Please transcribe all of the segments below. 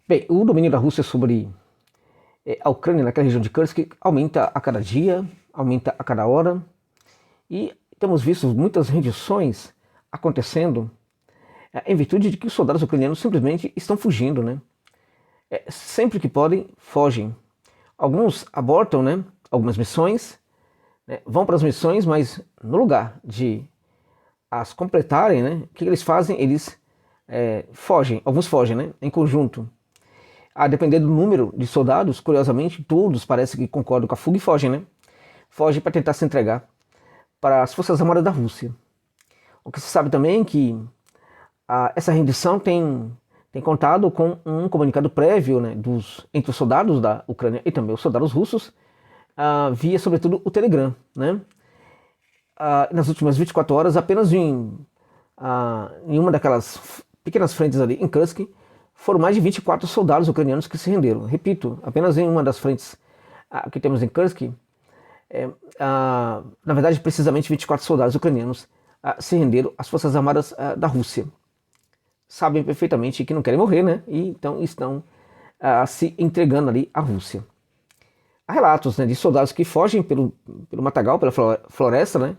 Bem, o domínio da Rússia sobre a Ucrânia naquela região de Kursk aumenta a cada dia, aumenta a cada hora, e temos visto muitas rendições acontecendo em virtude de que os soldados ucranianos simplesmente estão fugindo, né? Sempre que podem, fogem. Alguns abortam, né, algumas missões, né, vão para as missões, mas no lugar de as completarem, né, o que eles fazem? Eles fogem, alguns fogem, né, em conjunto. A depender do número de soldados, curiosamente, todos parece que concordam com a fuga e fogem, né? Fogem para tentar se entregar para as Forças Armadas da Rússia. O que se sabe também é que essa rendição tem contado com um comunicado prévio, né, entre os soldados da Ucrânia e também os soldados russos, via sobretudo o Telegram, né? Nas últimas 24 horas, apenas em uma daquelas pequenas frentes ali em Kursk, foram mais de 24 soldados ucranianos que se renderam. Repito, apenas em uma das frentes que temos em Kursk, na verdade, precisamente 24 soldados ucranianos se renderam às Forças Armadas da Rússia. Sabem perfeitamente que não querem morrer, né? E então estão se entregando ali à Rússia. Há relatos, né, de soldados que fogem pelo matagal, pela floresta, né?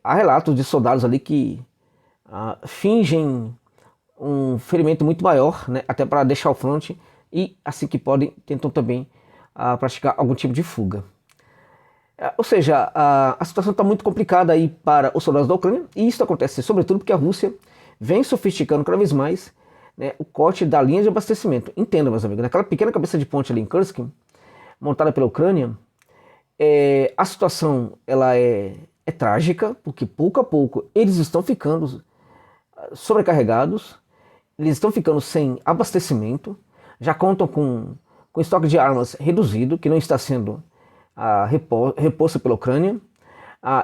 Há relatos de soldados ali que fingem um ferimento muito maior, né, até para deixar o fronte, e assim que podem tentam também praticar algum tipo de fuga. Ou seja, a situação está muito complicada aí para os soldados da Ucrânia, e isso acontece sobretudo porque a Rússia vem sofisticando cada vez mais, né, o corte da linha de abastecimento. Entenda, meus amigos, naquela pequena cabeça de ponte ali em Kursk, montada pela Ucrânia, a situação ela é trágica, porque pouco a pouco eles estão ficando sobrecarregados, eles estão ficando sem abastecimento, já contam com estoque de armas reduzido, que não está sendo reposto pela Ucrânia,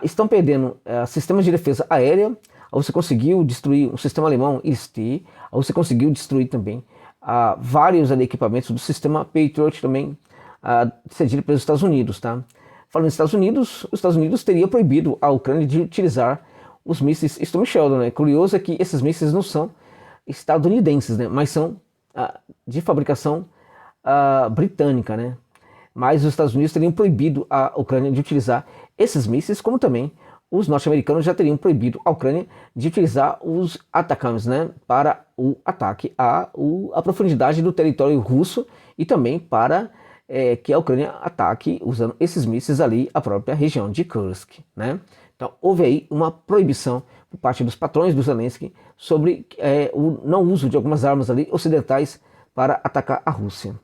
estão perdendo sistemas de defesa aérea. Você conseguiu destruir o sistema alemão IRIS-T, você conseguiu destruir também vários equipamentos do sistema Patriot também cedido pelos Estados Unidos, tá? Falando nos Estados Unidos, os Estados Unidos teria proibido a Ucrânia de utilizar os mísseis Storm Shadow, né? Curioso é que esses mísseis não são estadunidenses, né? Mas são de fabricação britânica, né? Mas os Estados Unidos teriam proibido a Ucrânia de utilizar esses mísseis, como também os norte-americanos já teriam proibido a Ucrânia de utilizar os ATACMS, né, para o ataque à profundidade do território russo e também para que a Ucrânia ataque usando esses mísseis ali a própria região de Kursk, né? Então houve aí uma proibição por parte dos patrões do Zelensky sobre o não uso de algumas armas ali ocidentais para atacar a Rússia.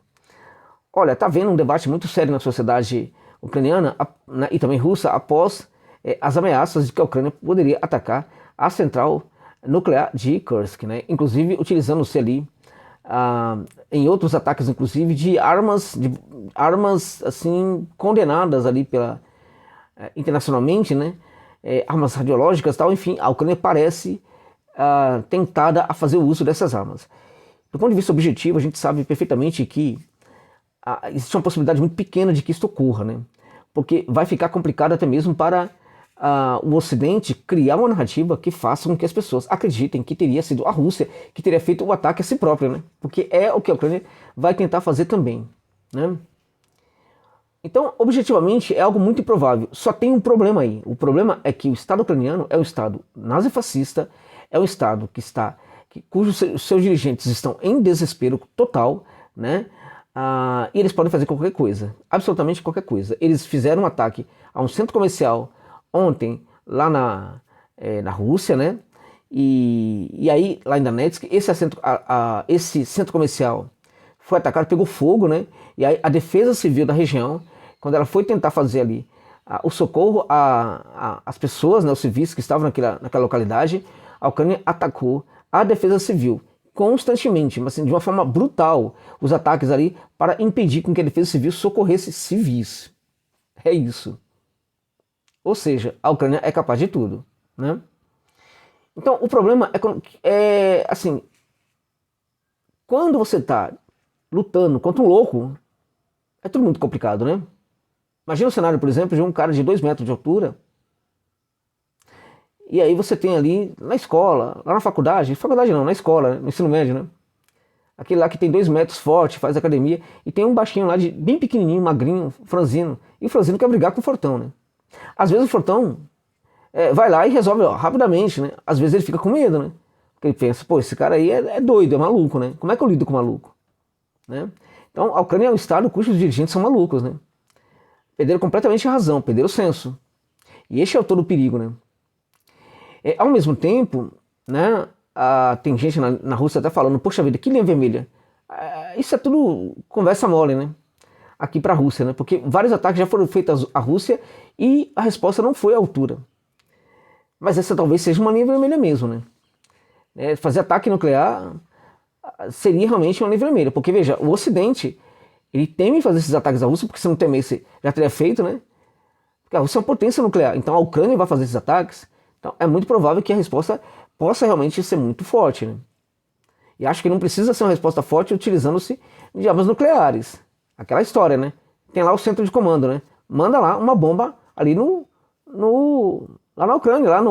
Olha, tá havendo um debate muito sério na sociedade ucraniana e também russa após as ameaças de que a Ucrânia poderia atacar a central nuclear de Kursk, né? Inclusive utilizando-se ali em outros ataques, inclusive de armas assim condenadas ali internacionalmente, né? Armas radiológicas, tal. Enfim, a Ucrânia parece tentada a fazer o uso dessas armas. Do ponto de vista objetivo, a gente sabe perfeitamente que existe uma possibilidade muito pequena de que isso ocorra, né? Porque vai ficar complicado até mesmo para o Ocidente criar uma narrativa que faça com que as pessoas acreditem que teria sido a Rússia que teria feito o ataque a si própria, né? Porque é o que a Ucrânia vai tentar fazer também, né? Então, objetivamente, é algo muito improvável. Só tem um problema aí. O problema é que o Estado ucraniano é um Estado nazifascista, é um Estado cujos seus dirigentes estão em desespero total, né? E eles podem fazer qualquer coisa, absolutamente qualquer coisa. Eles fizeram um ataque a um centro comercial ontem, lá na Rússia, né? E aí, lá em Donetsk, esse centro comercial foi atacado, pegou fogo, né? E aí a defesa civil da região, quando ela foi tentar fazer ali o socorro às pessoas, né, os civis que estavam naquela localidade, a Ucrânia atacou a defesa civil constantemente, mas assim, de uma forma brutal, os ataques ali para impedir com que a defesa civil socorresse civis. É isso. Ou seja, a Ucrânia é capaz de tudo, né? Então, o problema assim, quando você está lutando contra um louco, é tudo muito complicado, né? Imagina o cenário, por exemplo, de um cara de 2 metros de altura, e aí você tem ali na escola, lá na faculdade não, na escola, no ensino médio, né? aquele lá que tem 2 metros, forte, faz academia, e tem um baixinho lá, bem pequenininho, magrinho, franzino, e o franzino quer brigar com o fortão, né? Às vezes o fortão vai lá e resolve rapidamente, né? Às vezes ele fica com medo, né? Porque ele pensa, pô, esse cara aí é doido, é maluco, né? Como é que eu lido com o maluco? Né? Então, a Ucrânia é um estado cujos dirigentes são malucos, né? Perderam completamente a razão, perderam o senso. E este é o todo o perigo, né? Ao mesmo tempo, né, tem gente na Rússia até falando, poxa vida, que linha vermelha? Isso é tudo conversa mole, né? Aqui para a Rússia, né? Porque vários ataques já foram feitos à Rússia e a resposta não foi à altura. Mas essa talvez seja uma linha vermelha mesmo, né? Fazer ataque nuclear seria realmente uma linha vermelha, porque veja, o Ocidente ele teme fazer esses ataques à Rússia, porque se não temesse já teria feito, né? Porque a Rússia é uma potência nuclear, então a Ucrânia vai fazer esses ataques, então é muito provável que a resposta possa realmente ser muito forte, né? E acho que não precisa ser uma resposta forte utilizando-se de armas nucleares. Aquela história, né? Tem lá o centro de comando, né? Manda lá uma bomba ali lá na Ucrânia, lá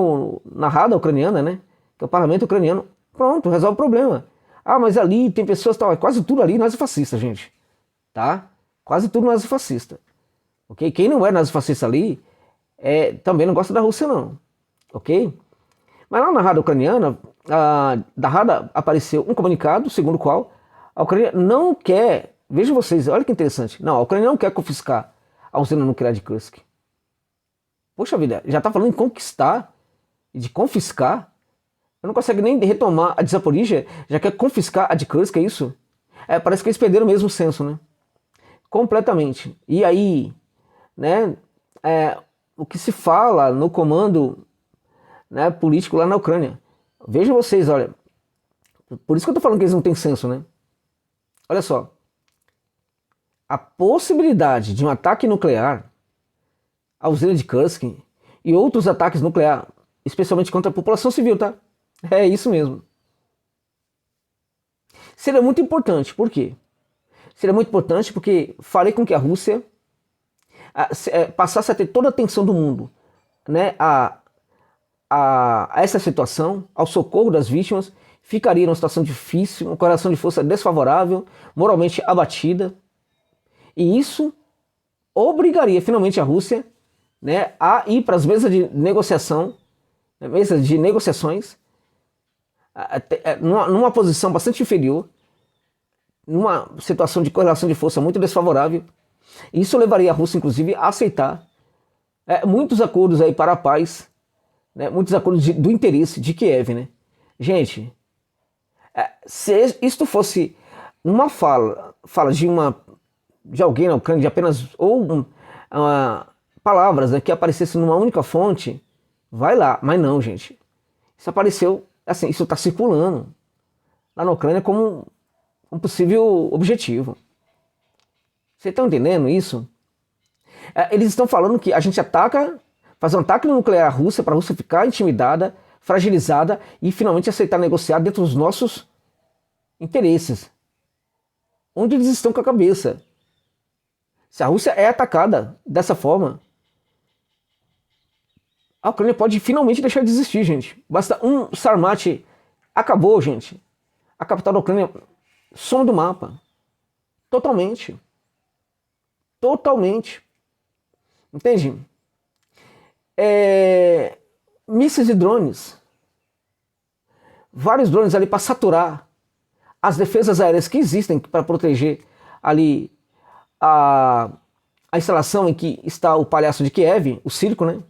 na Rada ucraniana, né? Que é o parlamento ucraniano. Pronto, resolve o problema. Ah, mas ali tem pessoas, tal, quase tudo ali nazifascista, gente. Tá? Quase tudo nazifascista. Ok? Quem não é nazifascista ali também não gosta da Rússia, não. Ok? Mas lá na Rada ucraniana, da Rada apareceu um comunicado, segundo o qual a Ucrânia não quer, vejam vocês, olha que interessante, não, a Ucrânia não quer confiscar a usina nuclear de Kursk. Poxa vida, já está falando em conquistar e de confiscar? Não consegue nem retomar a de Zaporizhia, já quer confiscar a de Kursk, é isso? Parece que eles perderam mesmo o senso, né? Completamente. E aí, né, o que se fala no comando, né, político lá na Ucrânia. Vejam vocês, olha, por isso que eu tô falando que eles não têm senso, né? Olha só, a possibilidade de um ataque nuclear à usina de Kursk e outros ataques nucleares, especialmente contra a população civil, tá? É isso mesmo. Seria muito importante, por quê? Seria muito importante porque faria com que a Rússia passasse a ter toda a atenção do mundo, né, a essa situação, ao socorro das vítimas, ficaria numa situação difícil, uma correlação de força desfavorável, moralmente abatida, e isso obrigaria finalmente a Rússia, né, a ir para as mesas de negociação, mesas de negociações, numa posição bastante inferior, numa situação de correlação de força muito desfavorável. Isso levaria a Rússia, inclusive, a aceitar muitos acordos aí para a paz, né, muitos acordos do interesse de Kiev, né? Gente, se isto fosse uma fala de alguém na Ucrânia, de apenas palavras, né, que aparecessem numa única fonte, vai lá, mas não, gente. Isso apareceu, assim, isso está circulando lá na Ucrânia como um possível objetivo. Vocês estão entendendo isso? Eles estão falando que a gente faz um ataque nuclear à Rússia para a Rússia ficar intimidada, fragilizada e finalmente aceitar negociar dentro dos nossos interesses. Onde eles estão com a cabeça? Se a Rússia é atacada dessa forma, a Ucrânia pode finalmente deixar de existir, gente. Basta um Sarmat, acabou, gente. A capital da Ucrânia some do mapa. Totalmente. Totalmente. Entende? Mísseis e drones. Vários drones ali para saturar as defesas aéreas que existem para proteger ali a instalação em que está o Palhaço de Kiev, o circo, né?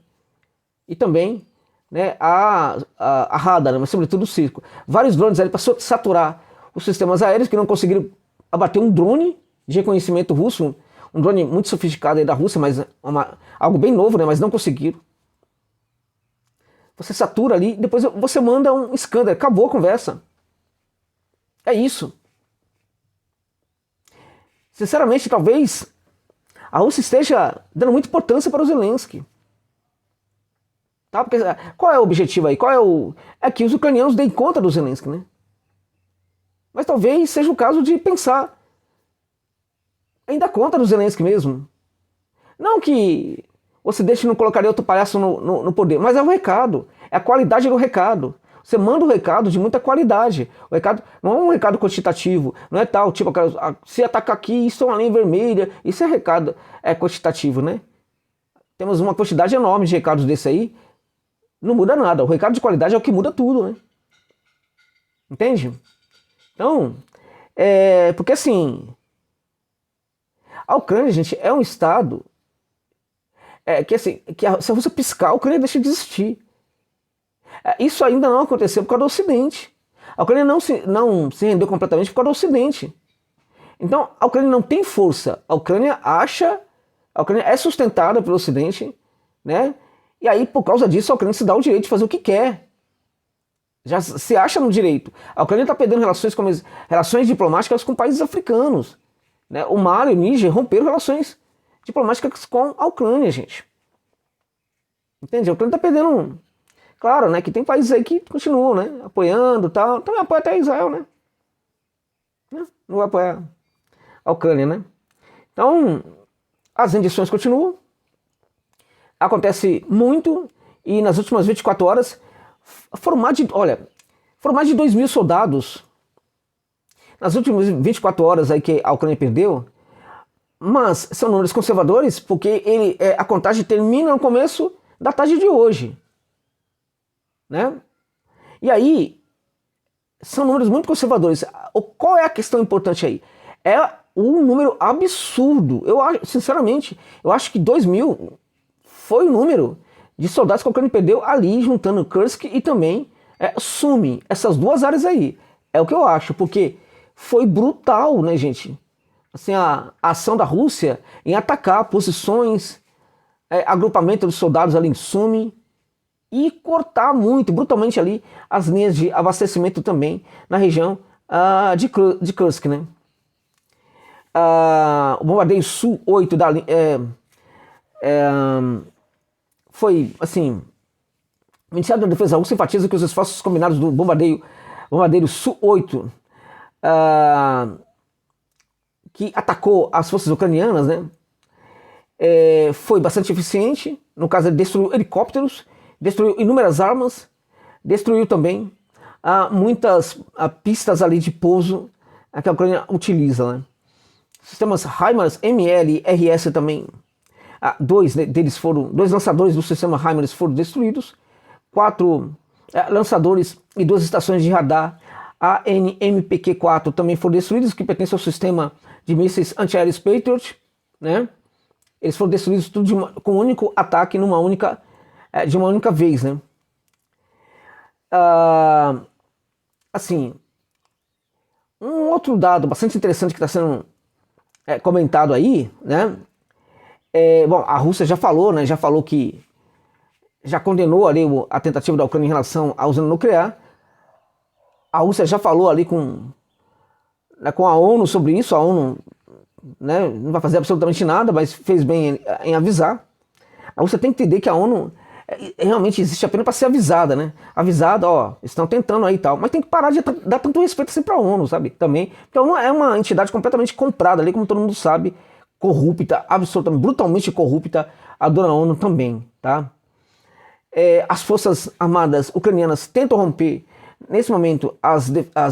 E também, né, a Rada, né, mas sobretudo o circo. Vários drones ali para saturar os sistemas aéreos que não conseguiram abater um drone de reconhecimento russo, um drone muito sofisticado aí da Rússia, mas algo bem novo, né, mas não conseguiram. Você satura ali, depois você manda um escândalo, acabou a conversa. É isso. Sinceramente, talvez a Rússia esteja dando muita importância para o Zelensky. Tá? Porque, qual é o objetivo aí? É que os ucranianos deem conta do Zelensky, né? Mas talvez seja o caso de pensar em dar conta do Zelensky mesmo. Não que o Ocidente não colocaria outro palhaço no poder, mas é o recado, é a qualidade do recado. Você manda um recado de muita qualidade. O recado não é um recado quantitativo, não é tal, tipo, se atacar aqui, isso é uma linha vermelha. Isso é recado quantitativo, né? Temos uma quantidade enorme de recados desse aí, não muda nada. O recado de qualidade é o que muda tudo, né? Entende? Então, porque assim, a Ucrânia, gente, é um estado que assim, se a Rússia piscar, a Ucrânia deixa de existir. Isso ainda não aconteceu por causa do Ocidente. A Ucrânia não se rendeu completamente por causa do Ocidente. Então, a Ucrânia não tem força. A Ucrânia é sustentada pelo Ocidente, né? E aí, por causa disso, a Ucrânia se dá o direito de fazer o que quer. Já se acha no direito. A Ucrânia está perdendo relações diplomáticas com países africanos, né? O Mali e o Níger romperam relações diplomáticas com a Ucrânia, gente. Entende? A Ucrânia está perdendo. Claro, né? Que tem países aí que continuam, né? Apoiando e tal. Também apoia até Israel, né? Não vai apoiar a Ucrânia, né? Então, as rendições continuam. Acontece muito. E nas últimas 24 horas foram mais de 2.000 soldados. Nas últimas 24 horas aí que a Ucrânia perdeu. Mas são números conservadores, porque a contagem termina no começo da tarde de hoje, né? E aí, são números muito conservadores. Qual é a questão importante aí? É um número absurdo. Sinceramente, eu acho que 2.000 foi o número de soldados que a Ucrânia perdeu ali, juntando Kursk e também Sumy. Essas duas áreas aí. É o que eu acho, porque foi brutal, né, gente? Assim, a ação da Rússia em atacar posições, agrupamento de soldados ali em Sumy e cortar muito, brutalmente ali, as linhas de abastecimento também na região de Kursk, né? O bombardeio Su-8 foi, assim, o Ministério da Defesa russo enfatiza que os esforços combinados do bombardeio Su-8 que atacou as forças ucranianas, né, foi bastante eficiente. No caso, ele destruiu helicópteros, destruiu inúmeras armas, destruiu também muitas pistas ali de pouso que a Ucrânia utiliza, né. Sistemas HIMARS, ML e RS também, dois lançadores do sistema HIMARS foram destruídos, 4 lançadores e 2 estações de radar ANMPQ-4 também foram destruídos, que pertencem ao sistema de mísseis antiaéreos Patriot, né? Eles foram destruídos tudo com um único ataque de uma única vez, né? Assim, um outro dado bastante interessante que está sendo comentado aí, né? Bom, a Rússia já falou, né? Já falou que já condenou ali a tentativa da Ucrânia em relação à usina nuclear. A Rússia já falou ali com a ONU sobre isso. A ONU, né, não vai fazer absolutamente nada, mas fez bem em avisar. A Rússia tem que entender que a ONU realmente existe apenas para ser avisada, né? Avisada, ó, estão tentando aí e tal. Mas tem que parar de dar tanto respeito assim para a ONU, sabe? Também. Porque a ONU é uma entidade completamente comprada ali, como todo mundo sabe, corrupta, absolutamente, brutalmente corrupta, a dona ONU também, tá? As forças armadas ucranianas tentam romper, nesse momento, as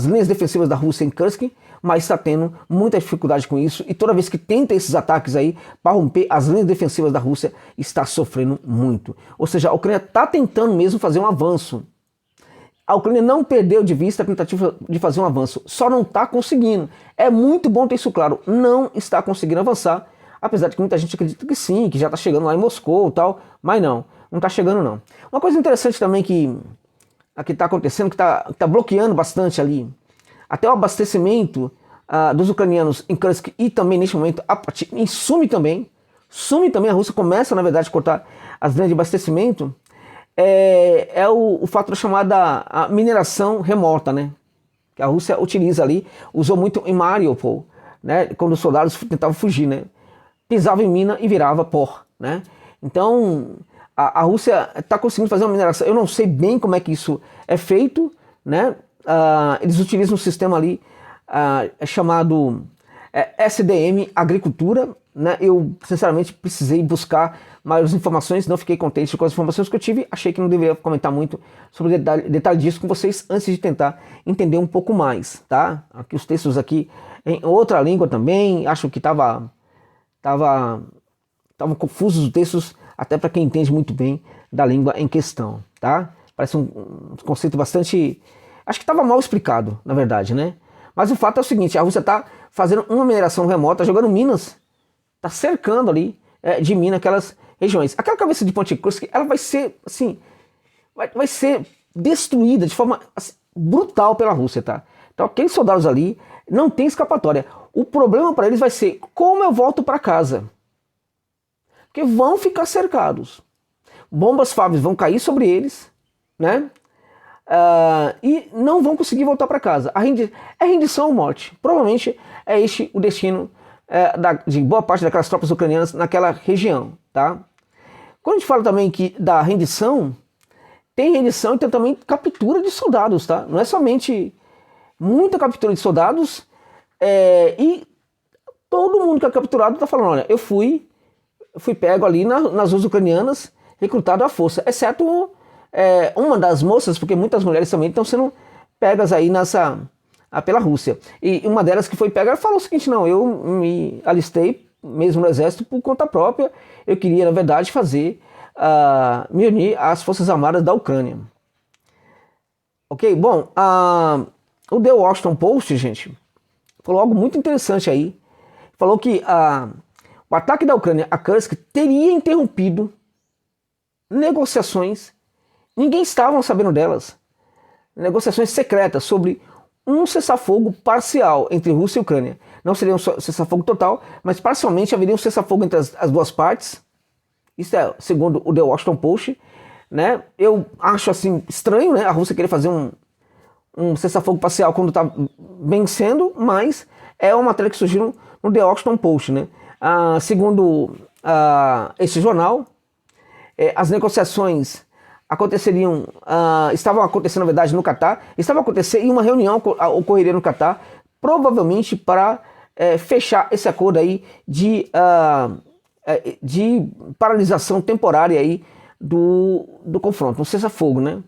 linhas defensivas da Rússia em Kursk, mas está tendo muita dificuldade com isso, e toda vez que tenta esses ataques aí para romper as linhas defensivas da Rússia, está sofrendo muito. Ou seja, a Ucrânia está tentando mesmo fazer um avanço. A Ucrânia não perdeu de vista a tentativa de fazer um avanço, só não está conseguindo. É muito bom ter isso claro, não está conseguindo avançar, apesar de que muita gente acredita que sim, que já está chegando lá em Moscou e tal, mas não está chegando não. Uma coisa interessante também que está acontecendo, que está bloqueando bastante ali, até o abastecimento dos ucranianos em Kursk e também neste momento em Sumy também. Sumy também, a Rússia começa na verdade a cortar as linhas de abastecimento, o fato da chamada mineração remota, né? Que a Rússia utiliza ali, usou muito em Mariupol, né? Quando os soldados tentavam fugir, né? Pisava em mina e virava pó, né? Então a Rússia está conseguindo fazer uma mineração. Eu não sei bem como é que isso é feito, né? Eles utilizam um sistema ali chamado SDM Agricultura, né? Eu sinceramente precisei buscar maiores informações, não fiquei contente com as informações que eu tive, achei que não deveria comentar muito sobre o detalhe disso com vocês antes de tentar entender um pouco mais, tá? Aqui os textos aqui em outra língua também, acho que tava confusos os textos até para quem entende muito bem da língua em questão, tá? Parece um conceito bastante, acho que estava mal explicado, na verdade, né? Mas o fato é o seguinte, a Rússia está fazendo uma mineração remota, jogando minas, está cercando ali de mina aquelas regiões. Aquela cabeça de Ponte Kursk, ela vai ser, assim, vai ser destruída de forma assim, brutal pela Rússia, tá? Então aqueles soldados ali não tem escapatória. O problema para eles vai ser como eu volto para casa. Porque vão ficar cercados. Bombas FABs vão cair sobre eles, né? E não vão conseguir voltar para casa. É rendição ou morte. Provavelmente é este o destino de boa parte daquelas tropas ucranianas naquela região, tá? Quando a gente fala também que da rendição, tem rendição e tem também captura de soldados, tá? Não é somente muita captura de soldados e todo mundo que é capturado está falando, olha, eu fui pego ali nas ruas ucranianas, recrutado à força, exceto uma das moças, porque muitas mulheres também estão sendo pegas aí pela Rússia. E uma delas que foi pega, ela falou o seguinte, não, eu me alistei mesmo no exército por conta própria, eu queria, na verdade, me unir às Forças Armadas da Ucrânia. Ok? Bom, o The Washington Post, gente, falou algo muito interessante aí. Falou que o ataque da Ucrânia a Kursk teria interrompido negociações, ninguém estava sabendo delas, negociações secretas sobre um cessar-fogo parcial entre Rússia e Ucrânia. Não seria um cessar-fogo total, mas parcialmente haveria um cessar-fogo entre as duas partes. Isso é segundo o The Washington Post, né? Eu acho assim estranho, né? A Rússia querer fazer um cessar-fogo parcial quando está vencendo, mas é uma matéria que surgiu no The Washington Post, né? Segundo esse jornal, as negociações estavam acontecendo, na verdade, no Catar, estava acontecendo e uma reunião ocorreria no Catar, provavelmente para fechar esse acordo aí de paralisação temporária aí do confronto, um cessar-fogo, né?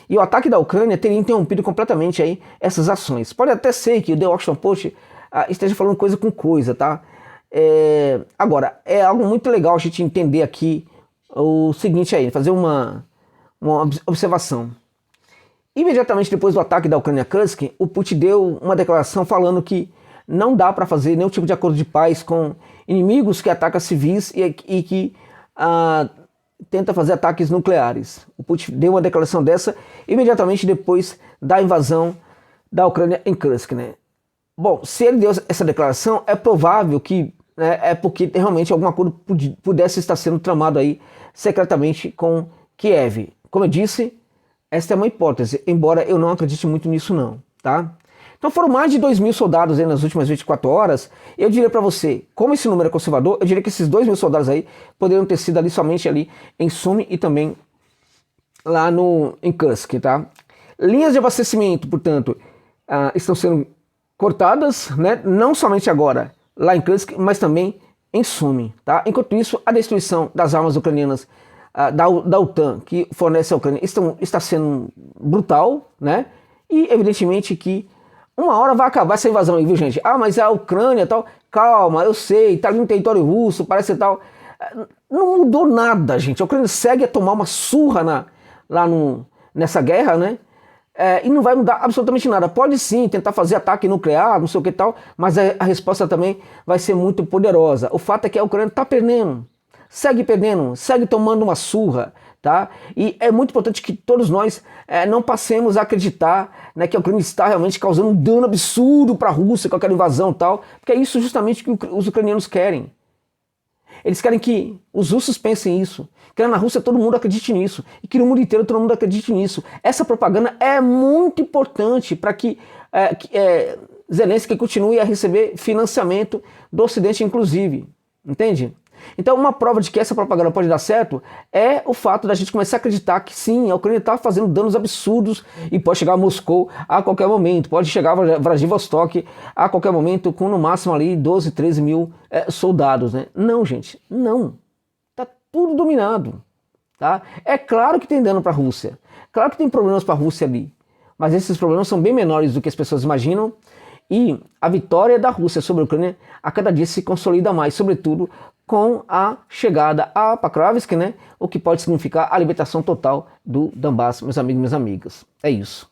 E o ataque da Ucrânia teria interrompido completamente aí essas ações. Pode até ser que o The Washington Post esteja falando coisa com coisa, tá? Agora, é algo muito legal a gente entender aqui o seguinte aí, fazer uma observação. Imediatamente depois do ataque da Ucrânia a Kursk, o Putin deu uma declaração falando que não dá para fazer nenhum tipo de acordo de paz com inimigos que atacam civis e que tenta fazer ataques nucleares. O Putin deu uma declaração dessa imediatamente depois da invasão da Ucrânia em Kursk, né? Bom, se ele deu essa declaração, é provável que é porque realmente algum acordo pudesse estar sendo tramado aí secretamente com Kiev. Como eu disse, esta é uma hipótese, embora eu não acredite muito nisso não, tá? Então foram mais de 2.000 soldados aí nas últimas 24 horas. Eu diria para você, como esse número é conservador, eu diria que esses 2.000 soldados aí poderiam ter sido ali somente ali em Sumy e também lá em Kursk, tá? Linhas de abastecimento, portanto, estão sendo cortadas, né? Não somente agora lá em Kursk, mas também em Sumy, tá? Enquanto isso, a destruição das armas ucranianas da OTAN que fornece a Ucrânia está sendo brutal, né? E evidentemente que uma hora vai acabar essa invasão aí, viu, gente? Mas a Ucrânia e tal, calma, eu sei, tá ali no território russo, parece tal. Não mudou nada, gente. A Ucrânia segue a tomar uma surra nessa guerra, né? E não vai mudar absolutamente nada. Pode sim tentar fazer ataque nuclear, não sei o que tal, mas a resposta também vai ser muito poderosa. O fato é que a Ucrânia está perdendo, segue tomando uma surra, tá? E é muito importante que todos nós não passemos a acreditar, né, que a Ucrânia está realmente causando um dano absurdo para a Rússia com aquela invasão e tal, porque é isso justamente que os ucranianos querem. Eles querem que os russos pensem isso, que na Rússia todo mundo acredite nisso, e que no mundo inteiro todo mundo acredite nisso. Essa propaganda é muito importante para que Zelensky continue a receber financiamento do Ocidente, inclusive. Entende? Então, uma prova de que essa propaganda pode dar certo é o fato da gente começar a acreditar que sim, a Ucrânia está fazendo danos absurdos e pode chegar a Moscou a qualquer momento, pode chegar a Vladivostok a qualquer momento com no máximo ali 12, 13 mil soldados, né? Não, gente, não. Tá tudo dominado, tá? É claro que tem dano para a Rússia, claro que tem problemas para a Rússia ali, mas esses problemas são bem menores do que as pessoas imaginam. E a vitória da Rússia sobre a Ucrânia a cada dia se consolida mais, sobretudo com a chegada a Pakrovsk, né? O que pode significar a libertação total do Donbass, meus amigos e minhas amigas. É isso.